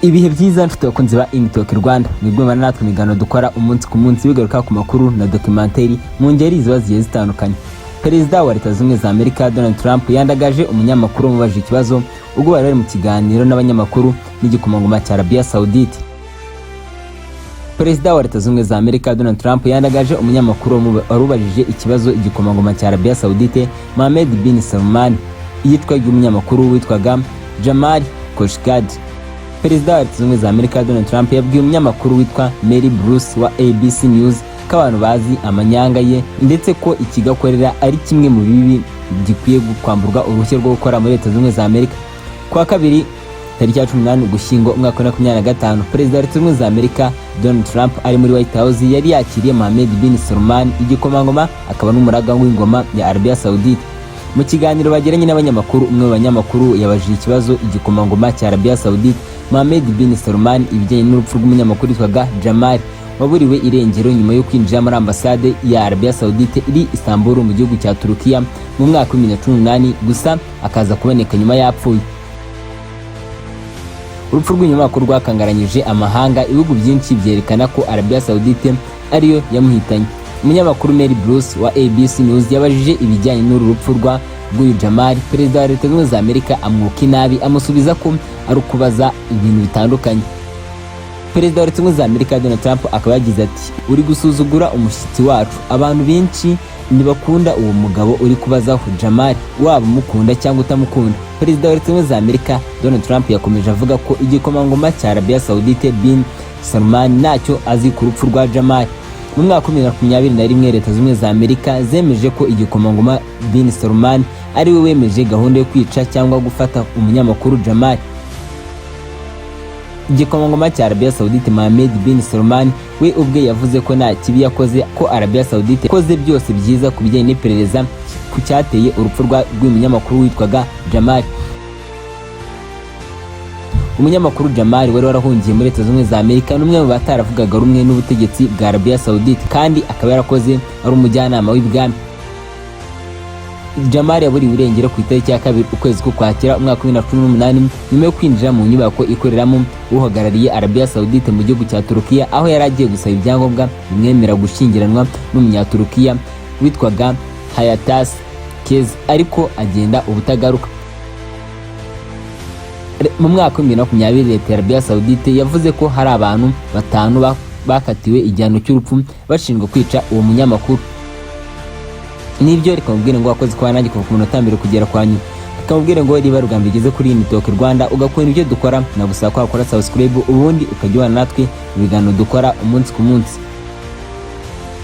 Ibihe byiza mfite abakunzi ba Talk Rwanda, nibwo bana natwe imigano dukora umunsi ku munsi bigaruka ku makuru na documentary mu ngeri ziba zigiye zitandukanye. Perezida wa Leta Zunze za Amerika Donald Trump yandagaje umunyamakuru Wabajije ikibazo ubwo bari mu kiganiro n'abanyamakuru n'igikomangoma cya Arabia Saudite. Perezida wa Leta Zunze za Amerika Donald Trump yandagaje umunyamakuru warubajije ikibazo igikomangoma cya Arabia Saudite Mohammed bin Salman yitwaga umunyamakuru witwaga Jamal Khashoggi. Perezida wa Leta Zunze za Amerika Donald Trump yabwiye umunyamakuru witwa Mary Bruce wa ABC News ko abantu bazi amanyanga ye ndetse ko ikigakorera ari kimwe mu bibi gikwiye kwamburwa uruhushya rwo gukora muri Leta Zunze za Amerika. Kwa kabiri tariki ya 18 Ugushyingo umwaka wa 2025, Perezida wa Leta Zunze za Amerika Donald Trump ari muri White House yari yakiriye Mohammed bin Salman igikomangoma akaba n'umuraga w'ingoma ya Arabia Saudite. Mu kiganiro bagiranye n'abanyamakuru, umwe mu banyamakuru yabajije ikibazo igikomangoma cya Arabia Saudite Mohammed bin Salman ibijyanye n'urupfu rw'umunyamakuru witwaga Jamal waburiwe irengero nyuma yo kwinjira muri ambasade ya Arabia Saudite iri Istanbul mu gihugu cya Turukiya mu mwaka wa 2018, gusa akaza kuboneka nyuma yapfuye. Urupfu rw'umunyamakuru rwakangaranyije amahanga, ibihugu byinshi byerekana ko Arabia Saudite ariyo yamuhitanye. Umunyamakuru Mary Bruce wa ABC News yabajije ibijyanye n'uru rupfu rw'uyu Jamal. Perezida wa Leta Zunze za Amerika amwuka inabi amusubiza ko ari ukubaza ibintu bitandukanye. Perezida wa Leta Zunze za Amerika Donald Trump akaba yagize ati, uri gusuzugura umushyitsi wacu, abantu benshi ntibakunda uwo mugabo uri kubazaho Jamal, waba umukunda cyangwa utamukunda. Perezida wa Leta Zunze za Amerika Donald Trump yakomeje avuga ko igikomangoma cya Arabia Saudite bin Salman ntacyo azi ku rupfu rwa Jamal. Mu mwaka wa 2021 Leta Zunze za Amerika zemeje ko igikomangoma bin Salman ari we wemeje gahunda yo kwica cyangwa gufata umunyamakuru Jamal. Igikomangoma cya Arabia Saudite Mohammed bin Salman we ubwe yavuze ko nta kibi yakoze, ko Arabia Saudite yakoze byose byiza ku bijyanye n'iperereza ku cyateye urupfu rw'umunyamakuru witwaga Jamal. Umunyamakuru Jamal wari warahungiye muri Leta Zunze za Amerika n'umwe mu bataravugaga rumwe n'ubutegetsi bwa Arabia Saudite kandi akaba yarakoze ari umujyanama w'ibwami. Jamal yaburiwe irengero ku itariki ya 2 ukwezi k'Ukwakira umwaka wa 2018 nyuma yo kwinjira mu nyubako ikoreramo uhagarariye Arabia Saudite mu gihugu cya Turukiya, aho yari agiye gusaba ibyangombwa bimwemera gushyingiranwa n'umunyaturukiya witwaga Yatutse, ariko agenda ubutagaruka. Mu mwaka wa 2020 Leta ya Arabia Saudite yavuze ko hari abantu 5 bakatiwe igihano cy'urupfu bashinjwa kwica uwo munyamakuru. Nibyo reka mubwire ngo wakoze kwa nanjye kuva ku munota mbere kugera kwa nyuma. Reka mubwire ngo riba rugamba igeze kuri Talk Rwanda ugakora ibyo dukora, nagusaba ko wakora subscribe ubundi ukajya natwe ibiganiro dukora umunsi ku munsi.